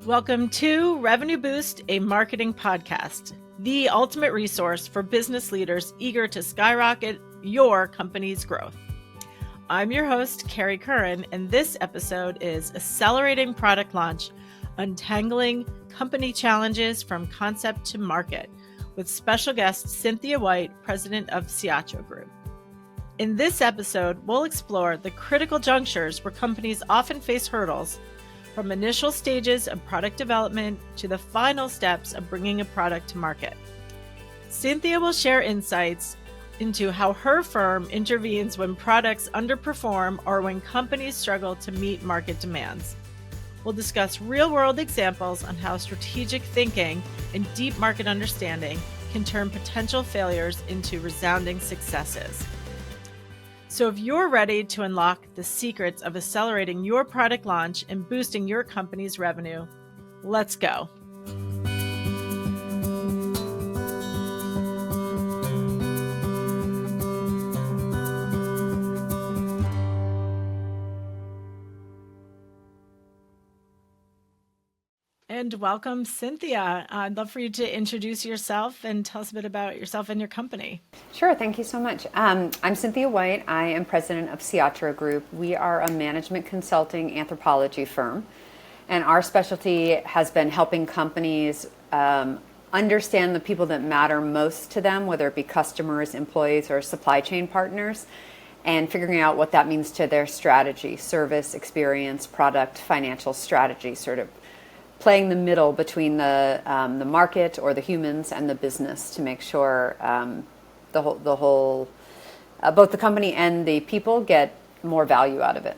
Welcome to Revenue Boost, a marketing podcast, the ultimate resource for business leaders eager to skyrocket your company's growth. I'm your host, Carrie Curran, and this episode is Accelerating Product Launch, Untangling Company Challenges from Concept to Market, with special guest Cynthia White, president of Ciatro Group. In this episode, we'll explore the critical junctures where companies often face hurdles, from initial stages of product development to the final steps of bringing a product to market. Cynthia will share insights into how her firm intervenes when products underperform or when companies struggle to meet market demands. We'll discuss real-world examples on how strategic thinking and deep market understanding can turn potential failures into resounding successes. So if you're ready to unlock the secrets of accelerating your product launch and boosting your company's revenue, let's go. And welcome, Cynthia. I'd love for you to introduce yourself and tell us a bit about yourself and your company. Sure, thank you so much. I'm Cynthia White. I am president of Ciatro Group. We are a management consulting anthropology firm, and our specialty has been helping companies understand the people that matter most to them, whether it be customers, employees, or supply chain partners, and figuring out what that means to their strategy, service, experience, product, financial strategy, sort of playing the middle between the market or the humans and the business to make sure both the company and the people get more value out of it.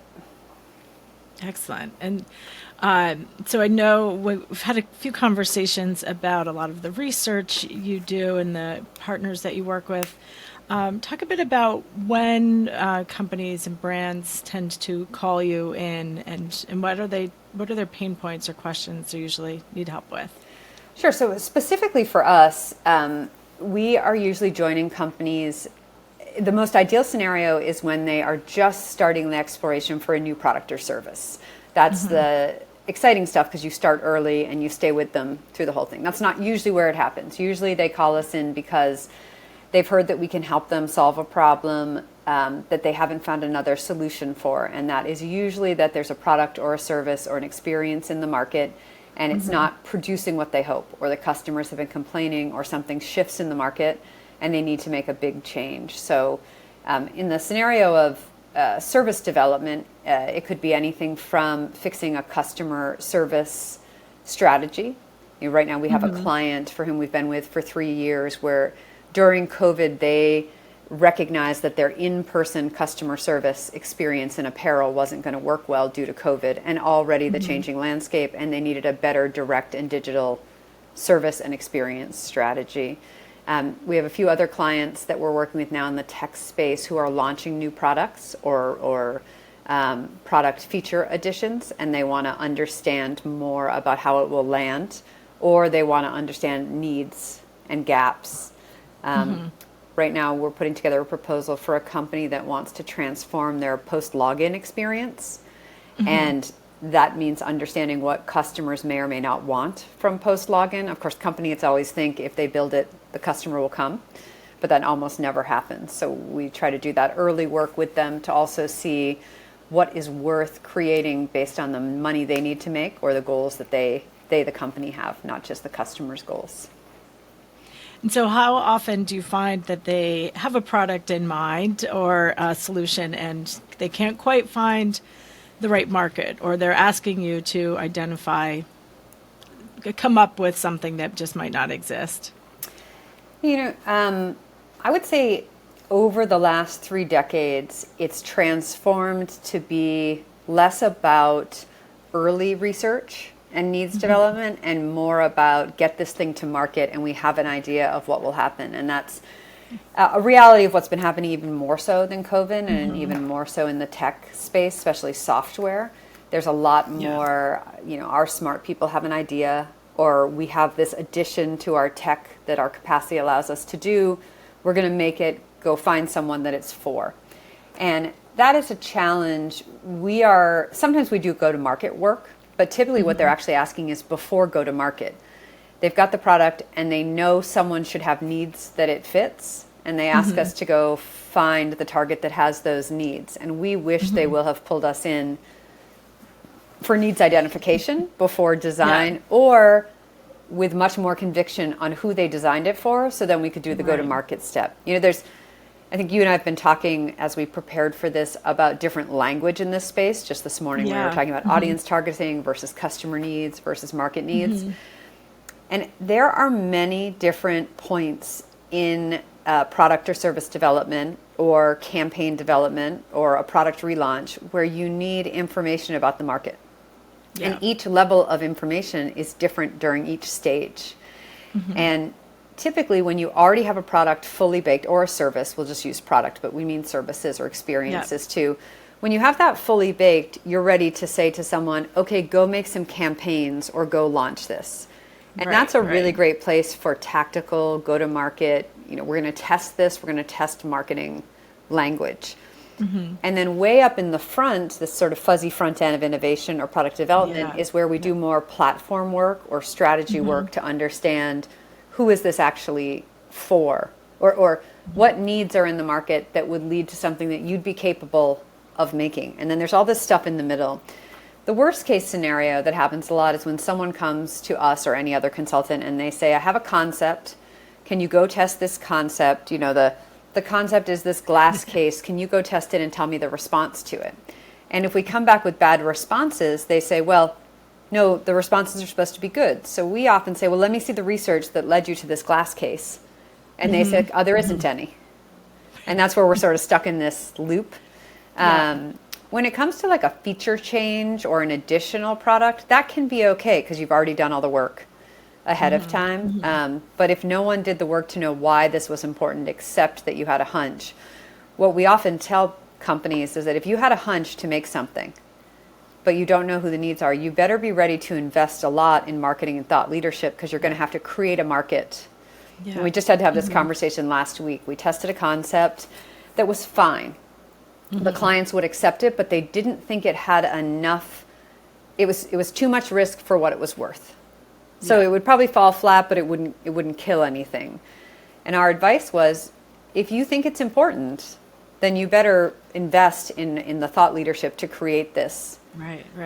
Excellent. And so I know we've had a few conversations about a lot of the research you do and the partners that you work with. Talk a bit about when companies and brands tend to call you in, and what are their pain points or questions they usually need help with? Sure. So specifically for us, we are usually joining companies. The most ideal scenario is when they are just starting the exploration for a new product or service. That's the exciting stuff because you start early and you stay with them through the whole thing. That's not usually where it happens. Usually they call us in because they've heard that we can help them solve a problem that they haven't found another solution for. And that is usually that there's a product or a service or an experience in the market and it's not producing what they hope, or the customers have been complaining, or something shifts in the market and they need to make a big change. So in the scenario of service development, it could be anything from fixing a customer service strategy. Right now we have a client for whom we've been with for 3 years where during COVID, they recognized that their in-person customer service experience in apparel wasn't going to work well due to COVID and already the changing landscape, and they needed a better direct and digital service and experience strategy. We have a few other clients that we're working with now in the tech space who are launching new products or product feature additions, and they want to understand more about how it will land, or they want to understand needs and gaps. Right now we're putting together a proposal for a company that wants to transform their post-login experience. And that means understanding what customers may or may not want from post-login. Of course, companies always think if they build it, the customer will come, but that almost never happens. So we try to do that early work with them to also see what is worth creating based on the money they need to make or the goals that they the company have, not just the customer's goals. And so how often do you find that they have a product in mind or a solution and they can't quite find the right market, or they're asking you to come up with something that just might not exist? I would say over the last 3 decades, it's transformed to be less about early research and needs development and more about get this thing to market and we have an idea of what will happen. And that's a reality of what's been happening even more so than COVID and even more so in the tech space, especially software. There's a lot more, our smart people have an idea, or we have this addition to our tech that our capacity allows us to do. We're going to make it go find someone that it's for. And that is a challenge. Sometimes we do go to market work But typically what they're actually asking is before go to market. They've got the product and they know someone should have needs that it fits, and they ask us to go find the target that has those needs. And we wish they will have pulled us in for needs identification before design, or with much more conviction on who they designed it for, so then we could do the go-to-market step. I think you and I have been talking as we prepared for this about different language in this space. Just this morning we were talking about audience targeting versus customer needs versus market needs. And there are many different points in product or service development or campaign development or a product relaunch where you need information about the market. And each level of information is different during each stage. And typically when you already have a product fully baked, or a service, we'll just use product, but we mean services or experiences too. When you have that fully baked, you're ready to say to someone, okay, go make some campaigns or go launch this. And that's a really great place for tactical go-to-market. We're going to test this. We're going to test marketing language. And then way up in the front, this sort of fuzzy front end of innovation or product development is where we do more platform work or strategy work to understand who is this actually for, or what needs are in the market that would lead to something that you'd be capable of making. And then there's all this stuff in the middle. The worst case scenario that happens a lot is when someone comes to us or any other consultant and they say, I have a concept. Can you go test this concept? The concept is this glass case. Can you go test it and tell me the response to it? And if we come back with bad responses, they say, well, no, the responses are supposed to be good. So we often say, well, let me see the research that led you to this glass case. And they say, oh, there isn't any. And that's where we're sort of stuck in this loop. When it comes to like a feature change or an additional product, that can be okay because you've already done all the work ahead of time. But if no one did the work to know why this was important, except that you had a hunch, what we often tell companies is that if you had a hunch to make something, but you don't know who the needs are, you better be ready to invest a lot in marketing and thought leadership, because you're going to have to create a market. And we just had to have this conversation last week. We tested a concept that was fine. The clients would accept it, but they didn't think it had enough. It was too much risk for what it was worth. So it would probably fall flat, but it wouldn't kill anything. And our advice was, if you think it's important, then you better invest in the thought leadership to create this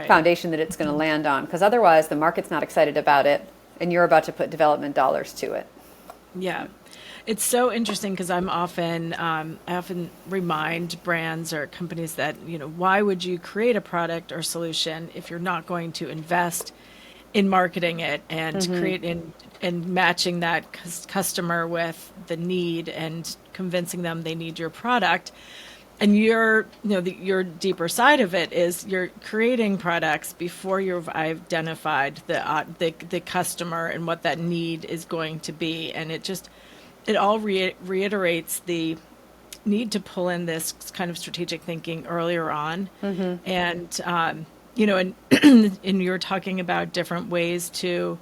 foundation that it's going to land on. Because otherwise, the market's not excited about it, and you're about to put development dollars to it. Yeah. It's so interesting because I often remind brands or companies that, why would you create a product or solution if you're not going to invest in marketing it and create and matching that customer with the need and convincing them they need your product. And your deeper side of it is you're creating products before you've identified the customer and what that need is going to be. And it all reiterates the need to pull in this kind of strategic thinking earlier on. And, and you were talking about different ways to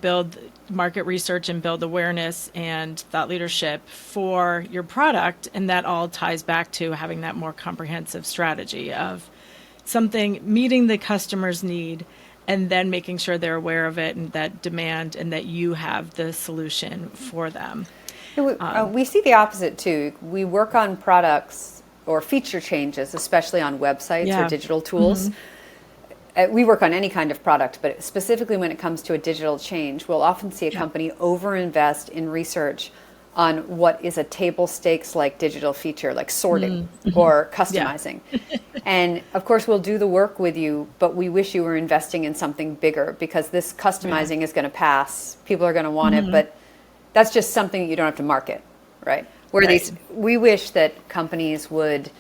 build market research and build awareness and thought leadership for your product. And that all ties back to having that more comprehensive strategy of something meeting the customer's need and then making sure they're aware of it and that demand and that you have the solution for them. We see the opposite too. We work on products or feature changes, especially on websites or digital tools. We work on any kind of product, but specifically when it comes to a digital change, we'll often see a company overinvest in research on what is a table stakes like digital feature, like sorting or customizing. And of course, we'll do the work with you, but we wish you were investing in something bigger, because this customizing is going to pass. People are going to want it, but that's just something that you don't have to market, right? We wish that companies would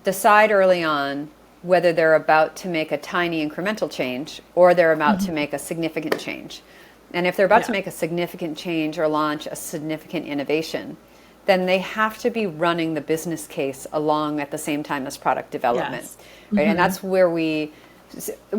decide early on whether they're about to make a tiny incremental change or they're about to make a significant change. And if they're about to make a significant change or launch a significant innovation, then they have to be running the business case along at the same time as product development. Right? And that's where we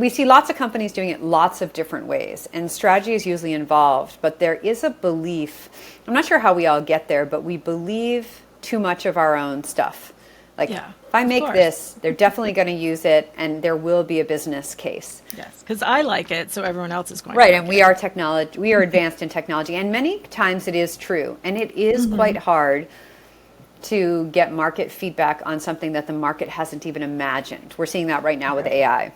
see lots of companies doing it lots of different ways, and strategy is usually involved, but there is a belief, I'm not sure how we all get there, but we believe too much of our own stuff. Like, Yeah, if I of make course. this, they're definitely going to use it, and there will be a business case. Yes, because I like it, so everyone else is going to Right, like and it. we are advanced in technology, and many times it is true, and it is Mm-hmm. quite hard to get market feedback on something that the market hasn't even imagined. We're seeing that right now with Right. AI.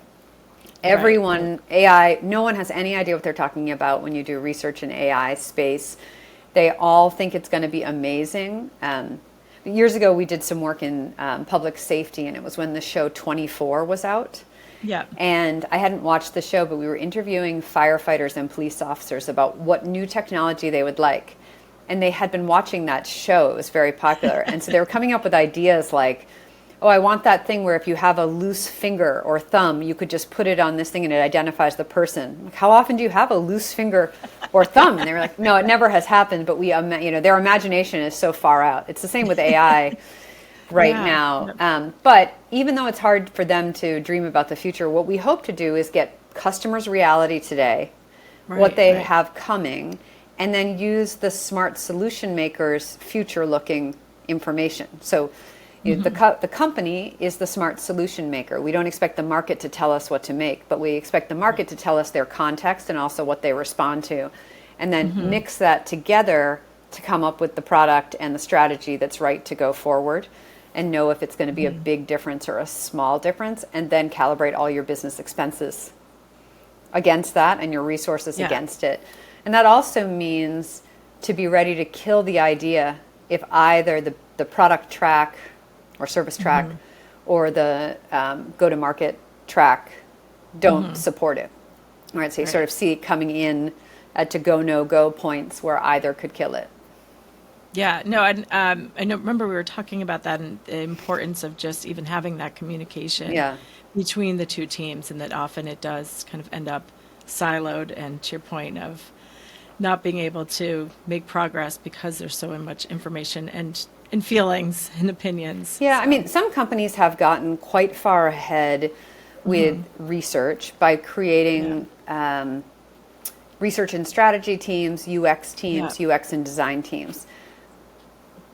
Right. AI, no one has any idea what they're talking about when you do research in AI space. They all think it's going to be amazing. Years ago, we did some work in public safety, and it was when the show 24 was out. Yeah. And I hadn't watched the show, but we were interviewing firefighters and police officers about what new technology they would like. And they had been watching that show. It was very popular. And so they were coming up with ideas like, oh, I want that thing where if you have a loose finger or thumb, you could just put it on this thing and it identifies the person. Like, how often do you have a loose finger or thumb? And they were like, no, it never has happened, but their imagination is so far out. It's the same with AI right Yeah. now. Yep. But even though it's hard for them to dream about the future, what we hope to do is get customers' reality today, what Right. they Right. have coming, and then use the smart solution makers' future-looking information. So the company is the smart solution maker. We don't expect the market to tell us what to make, but we expect the market to tell us their context and also what they respond to, and then mix that together to come up with the product and the strategy that's right to go forward, and know if it's going to be a big difference or a small difference, and then calibrate all your business expenses against that and your resources Yeah. against it. And that also means to be ready to kill the idea if either the product track or service track or the go-to-market track don't support it. All right, so you sort of see it coming in to go, no-go points where either could kill it. Yeah, no, I know. Remember, we were talking about that and the importance of just even having that communication Yeah. between the two teams, and that often it does kind of end up siloed. And to your point of not being able to make progress because there's so much information and feelings and opinions. Yeah, I So, mean, some companies have gotten quite far ahead with research by creating research and strategy teams, UX teams, yeah, UX and design teams.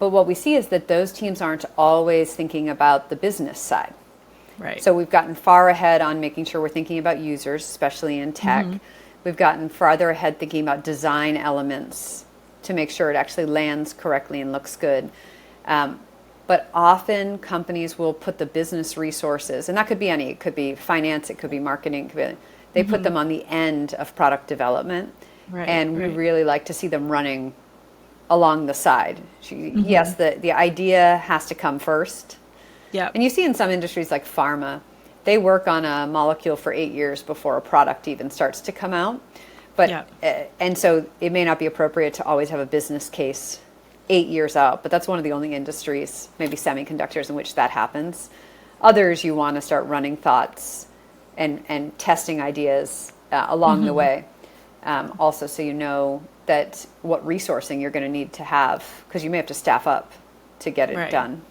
But what we see is that those teams aren't always thinking about the business side. right. So we've gotten far ahead on making sure we're thinking about users, especially in tech. We've gotten farther ahead thinking about design elements to make sure it actually lands correctly and looks good. But often companies will put the business resources, and that could be any, it could be finance, it could be marketing, they put them on the end of product development. Right, And we right. really like to see them running along the side. Yes, the idea has to come first. Yeah, And you see in some industries like pharma, they work on a molecule for 8 years before a product even starts to come out. But Yeah. and so it may not be appropriate to always have a business case 8 years out, but that's one of the only industries, maybe semiconductors, in which that happens. Others, you want to start running thoughts and testing ideas along the way. Also, so you know that what resourcing you're going to need to have, because you may have to staff up to get it Right. done.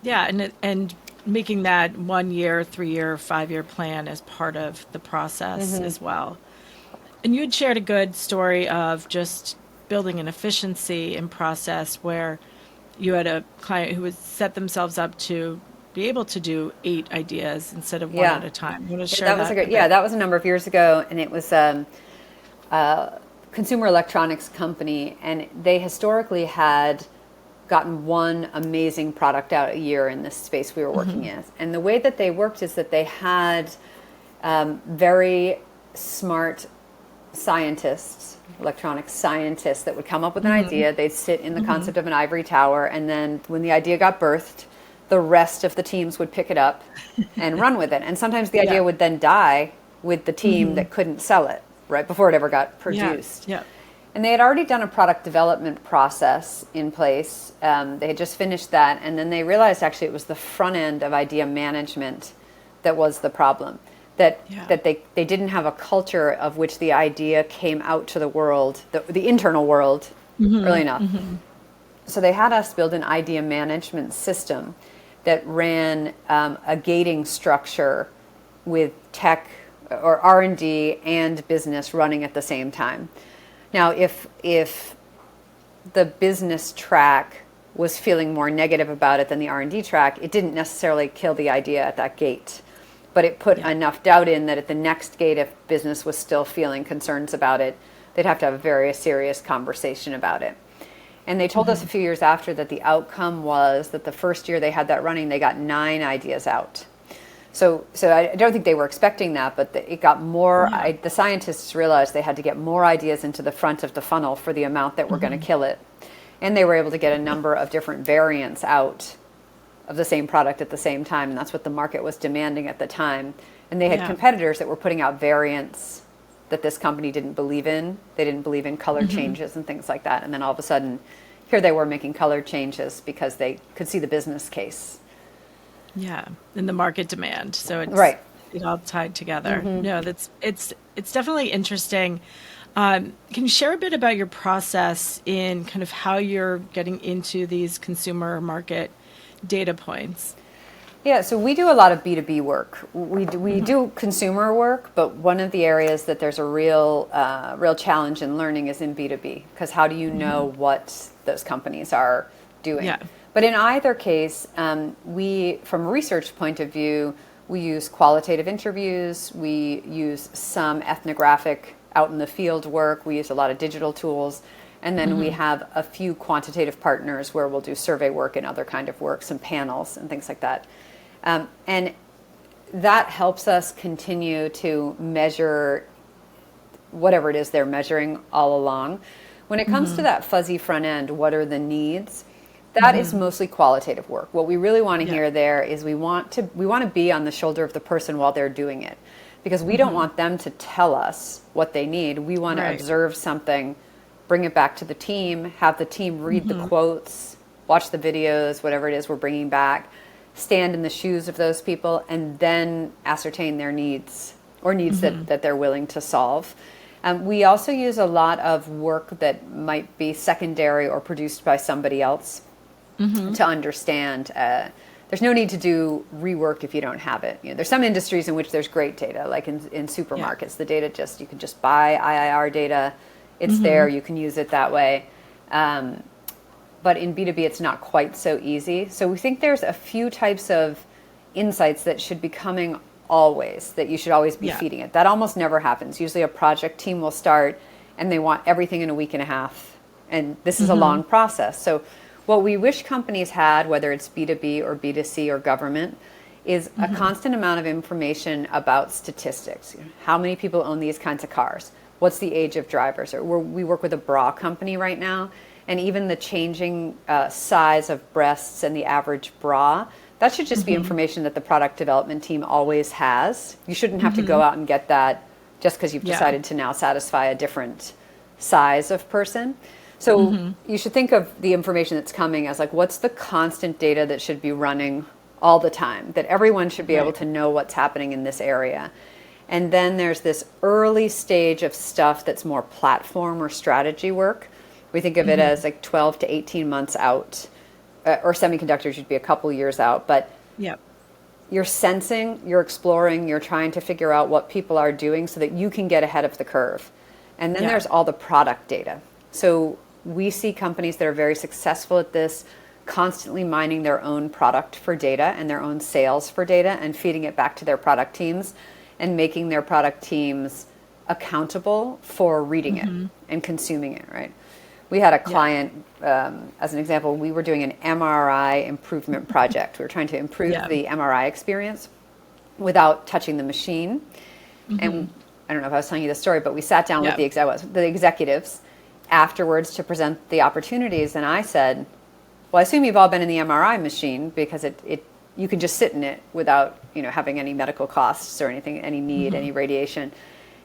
yeah, and making that 1 year, 3 year, 5 year plan as part of the process as well. And you had shared a good story of just building an efficiency in process where you had a client who would set themselves up to be able to do 8 ideas instead of one Yeah. at a time. You want to Yeah, share that was that a great, a yeah, bit? that was a number of years ago, and it was consumer electronics company, and they historically had gotten one amazing product out a year in this space we were working in. And the way that they worked is that they had very smart scientists, electronic scientists, that would come up with an idea. They'd sit in the concept of an ivory tower, and then when the idea got birthed, the rest of the teams would pick it up and run with it. And sometimes the idea Yeah. would then die with the team that couldn't sell it right before it ever got produced. Yeah. And they had already done a product development process in place. They had just finished that, and then they realized actually it was the front end of idea management that was the problem. That Yeah. that they didn't have a culture of which the idea came out to the world, the internal world, early enough. So they had us build an idea management system that ran a gating structure with tech or R&D and business running at the same time. Now, if the business track was feeling more negative about it than the R&D track, it didn't necessarily kill the idea at that gate. But it put enough doubt in that at the next gate, if business was still feeling concerns about it, they'd have to have a very serious conversation about it. And they told us a few years after that the outcome was that the first year they had that running, they got 9 ideas out. So I don't think they were expecting that, but it got more. The scientists realized they had to get more ideas into the front of the funnel for the amount that were going to kill it. And they were able to get a number of different variants out of the same product at the same time. And that's what the market was demanding at the time. And they had competitors that were putting out variants that this company didn't believe in. They didn't believe in color changes and things like that. And then all of a sudden, here they were making color changes because they could see the business case. Yeah, in the market demand. So it's it all tied together. No, it's definitely interesting. Can you share a bit about your process in kind of how you're getting into these consumer market data points? Yeah, so we do a lot of B2B work. We do consumer work, but one of the areas that there's a real challenge in learning is in B2B, because how do you know what those companies are doing? Yeah. But in either case, from a research point of view, we use qualitative interviews, we use some ethnographic out in the field work, we use a lot of digital tools, and then we have a few quantitative partners where we'll do survey work and other kind of work, some panels and things like that. And that helps us continue to measure whatever it is they're measuring all along. When it comes to that fuzzy front end, what are the needs? That is mostly qualitative work. What we really want to hear there is we want to be on the shoulder of the person while they're doing it, because we don't want them to tell us what they need. We want to observe something, bring it back to the team, have the team read the quotes, watch the videos, whatever it is we're bringing back, stand in the shoes of those people, and then ascertain their needs or needs that they're willing to solve. We also use a lot of work that might be secondary or produced by somebody else to understand. There's no need to do rework if you don't have it. You know, there's some industries in which there's great data, like in supermarkets. The data you can just buy IIR data. It's there. You can use it that way. But in B2B, it's not quite so easy. So we think there's a few types of insights that should be coming always, that you should always be feeding it. That almost never happens. Usually a project team will start and they want everything in a week and a half. And this is a long process. So what we wish companies had, whether it's B2B or B2C or government, is a constant amount of information about statistics. How many people own these kinds of cars? What's the age of drivers? Or we work with a bra company right now, and even the changing size of breasts and the average bra, that should just be information that the product development team always has. You shouldn't have to go out and get that just because you've decided to now satisfy a different size of person. So you should think of the information that's coming as like, what's the constant data that should be running all the time, that everyone should be able to know what's happening in this area. And then there's this early stage of stuff that's more platform or strategy work. We think of it as like 12 to 18 months out, or semiconductors should be a couple years out, but you're sensing, you're exploring, you're trying to figure out what people are doing so that you can get ahead of the curve. And then there's all the product data. So we see companies that are very successful at this, constantly mining their own product for data and their own sales for data and feeding it back to their product teams and making their product teams accountable for reading it and consuming it, right? We had a client, as an example, we were doing an MRI improvement project. We were trying to improve the MRI experience without touching the machine. And I don't know if I was telling you this story, but we sat down with the executives afterwards to present the opportunities, and I said, well, I assume you've all been in the MRI machine because you can just sit in it without having any medical costs or anything, any need, any radiation.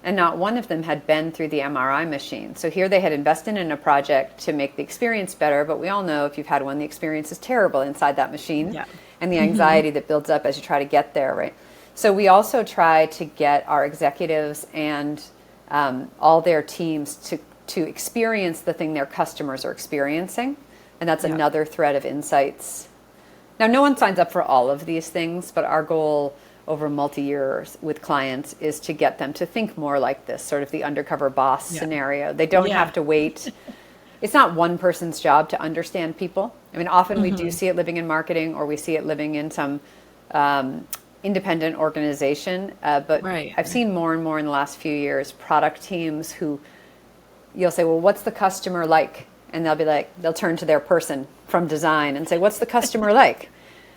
And not one of them had been through the MRI machine. So here they had invested in a project to make the experience better, but we all know if you've had one, the experience is terrible inside that machine and the anxiety that builds up as you try to get there, right? So we also try to get our executives and all their teams to experience the thing their customers are experiencing. And that's another thread of insights. Now, no one signs up for all of these things, but our goal over multi-years with clients is to get them to think more like this, sort of the undercover boss scenario. They don't have to wait. It's not one person's job to understand people. I mean, often we do see it living in marketing, or we see it living in some independent organization. But I've seen more and more in the last few years product teams who you'll say, well, what's the customer like? And they'll turn to their person from design and say, what's the customer like?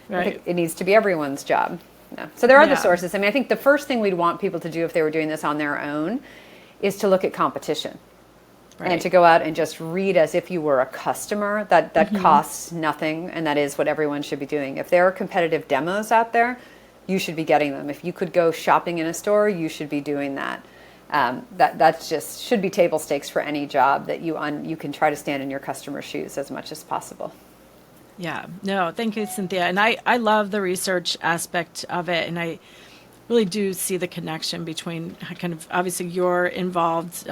I think it needs to be everyone's job. No. So there are other sources. I mean, I think the first thing we'd want people to do if they were doing this on their own is to look at competition. And to go out and just read as if you were a customer. That costs nothing, and that is what everyone should be doing. If there are competitive demos out there, you should be getting them. If you could go shopping in a store, you should be doing that. That's just should be table stakes for any job that you can try to stand in your customer's shoes as much as possible. Yeah, no, thank you, Cynthia. And I love the research aspect of it, and I really do see the connection between kind of, obviously you're involved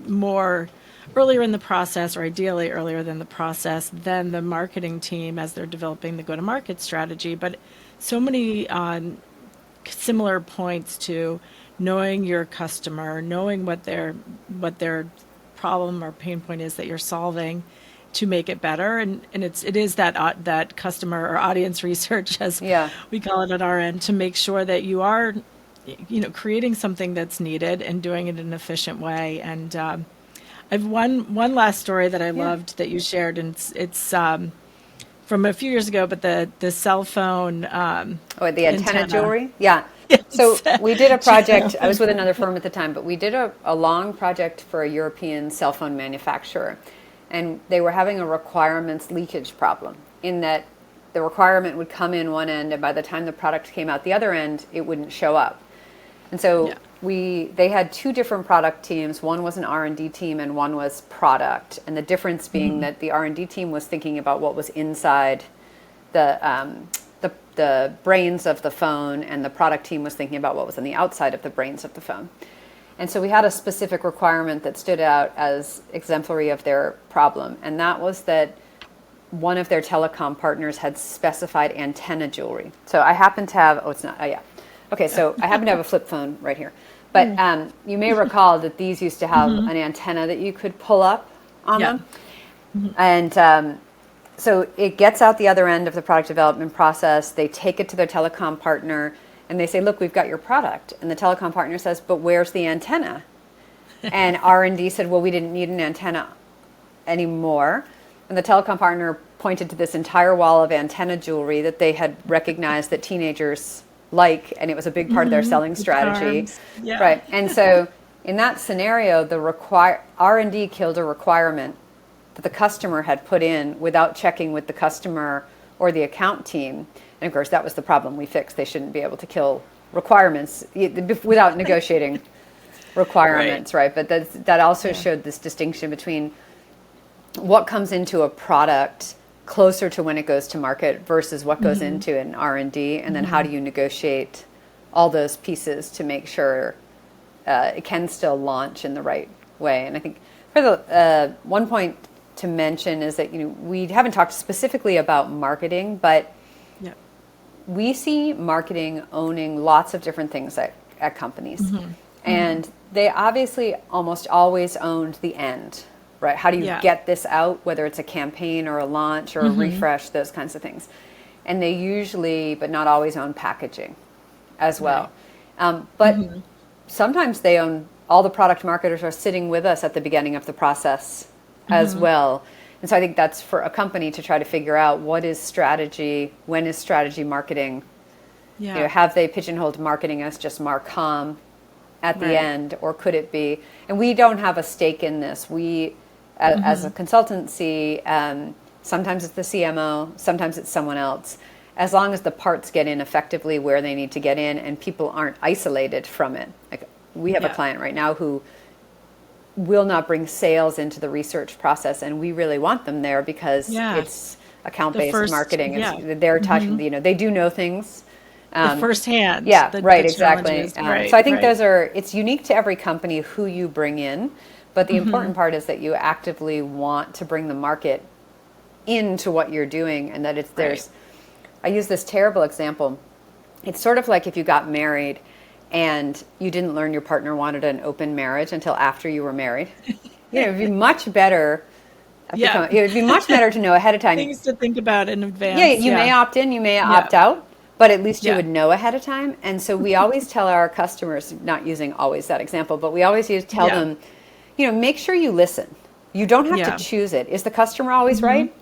more earlier in the process, or ideally earlier than the process, than the marketing team as they're developing the go-to-market strategy. But so many similar points to knowing your customer, knowing what their problem or pain point is that you're solving to make it better, and it is that customer or audience research, as we call it at our end, to make sure that you are, creating something that's needed and doing it in an efficient way. And I have one last story that I loved that you shared, and it's from a few years ago, but the cell phone the antenna jewelry. So we did a project. I was with another firm at the time, but we did a long project for a European cell phone manufacturer. And they were having a requirements leakage problem, in that the requirement would come in one end, and by the time the product came out the other end, it wouldn't show up. And so they had two different product teams. One was an R&D team and one was product. And the difference being that the R&D team was thinking about what was inside the brains of the phone, and the product team was thinking about what was on the outside of the brains of the phone. And so we had a specific requirement that stood out as exemplary of their problem, and that was that one of their telecom partners had specified antenna jewelry. So I happen to have, so I happen to have a flip phone right here. But you may recall that these used to have an antenna that you could pull up on them. And so it gets out the other end of the product development process. They take it to their telecom partner, and they say, look, we've got your product. And the telecom partner says, but where's the antenna? And R&D said, well, we didn't need an antenna anymore. And the telecom partner pointed to this entire wall of antenna jewelry that they had recognized that teenagers like, and it was a big part of their selling strategy. Right. And so in that scenario, R&D killed a requirement that the customer had put in without checking with the customer or the account team. And of course, that was the problem we fixed. They shouldn't be able to kill requirements without negotiating requirements, right? But that also showed this distinction between what comes into a product closer to when it goes to market versus what goes into an R&D, and then how do you negotiate all those pieces to make sure it can still launch in the right way. And I think for the one point to mention is that we haven't talked specifically about marketing, but we see marketing owning lots of different things at companies. And they obviously almost always owned the end, right? How do you get this out, whether it's a campaign or a launch or a refresh, those kinds of things. And they usually, but not always, own packaging as well. But sometimes they own, all the product marketers are sitting with us at the beginning of the process as well. And so I think that's for a company to try to figure out what is strategy, when is strategy marketing. Have they pigeonholed marketing as just Marcom at the end, or could it be? And we don't have a stake in this. We, as a consultancy, sometimes it's the CMO, sometimes it's someone else. As long as the parts get in effectively where they need to get in and people aren't isolated from it. Like we have a client right now who will not bring sales into the research process, and we really want them there because it's account-based marketing. They're touching, they do know things. Firsthand. Exactly. So I think it's unique to every company who you bring in, but the important part is that you actively want to bring the market into what you're doing, and that I use this terrible example. It's sort of like if you got married and you didn't learn your partner wanted an open marriage until after you were married. It'd be much better Yeah. It would be much better to know ahead of time. Things to think about in advance. Yeah, you may opt in, you may opt out, but at least you Yeah. would know ahead of time. And so we always tell our customers, not using always that example, but we always tell them, make sure you listen. You don't have to choose it. Is the customer always right?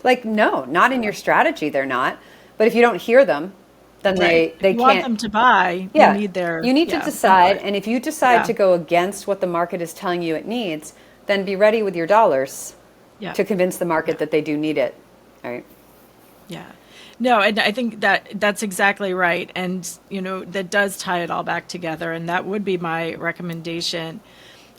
Like, no, not in your strategy, they're not. But if you don't hear them, then they you can't. want them to buy. Yeah, you need to decide. input. And if you decide to go against what the market is telling you it needs, then be ready with your dollars to convince the market that they do need it. All right. Yeah. No, and I think that's exactly right. And, that does tie it all back together. And that would be my recommendation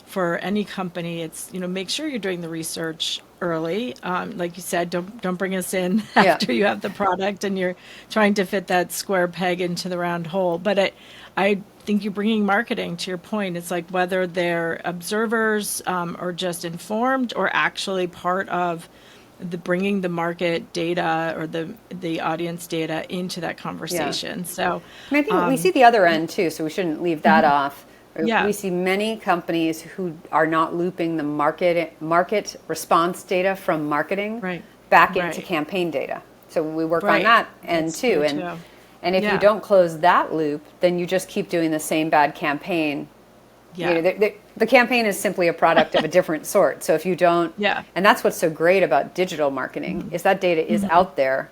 for any company. It's, make sure you're doing the research early. Like you said, don't bring us in after you have the product and you're trying to fit that square peg into the round hole. But I think you're bringing marketing to your point. It's like whether they're observers or just informed or actually part of the bringing the market data or the audience data into that conversation. So and I think we see the other end too, so we shouldn't leave that off. We see many companies who are not looping the market response data from marketing back into campaign data. So we work on that end too. And if you don't close that loop, then you just keep doing the same bad campaign. The campaign is simply a product of a different sort. So if you don't, and that's what's so great about digital marketing is that data is out there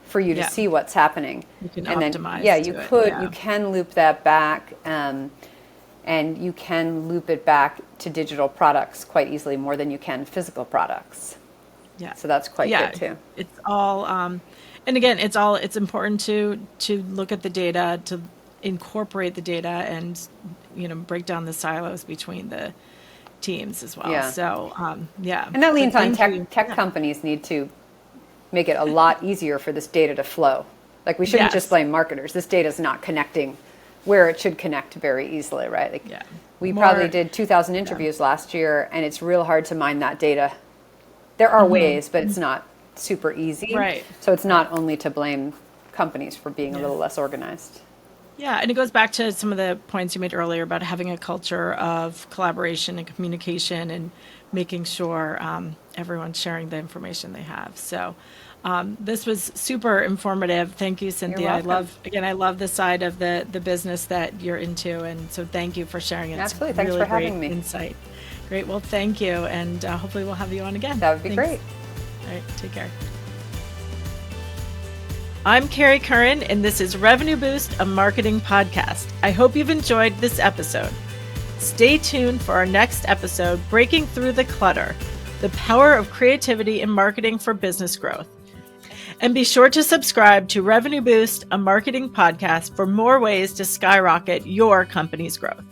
for you to see what's happening. You can and optimize. Then, you can loop that back, and you can loop it back to digital products quite easily, more than you can physical products. Yeah. So that's quite good too. It's all, and again, it's important to look at the data, to incorporate the data, and break down the silos between the teams as well. So and that leans on tech companies need to make it a lot easier for this data to flow. Like, we shouldn't just blame marketers. This data is not connecting where it should connect very easily, right? Like, we probably did 2,000 interviews last year, and it's real hard to mine that data. There are ways, but it's not super easy. Right. So it's not only to blame companies for being a little less organized. Yeah, and it goes back to some of the points you made earlier about having a culture of collaboration and communication and making sure everyone's sharing the information they have. So this was super informative. Thank you, Cynthia. I love the side of the business that you're into, and so thank you for sharing it. Absolutely, thanks for having me. Insight. Great. Well, thank you, and hopefully we'll have you on again. That would be great. All right, take care. I'm Carrie Curran, and this is Revenue Boost, a marketing podcast. I hope you've enjoyed this episode. Stay tuned for our next episode, Breaking Through the Clutter, the power of creativity in marketing for business growth. And be sure to subscribe to Revenue Boost, a marketing podcast, for more ways to skyrocket your company's growth.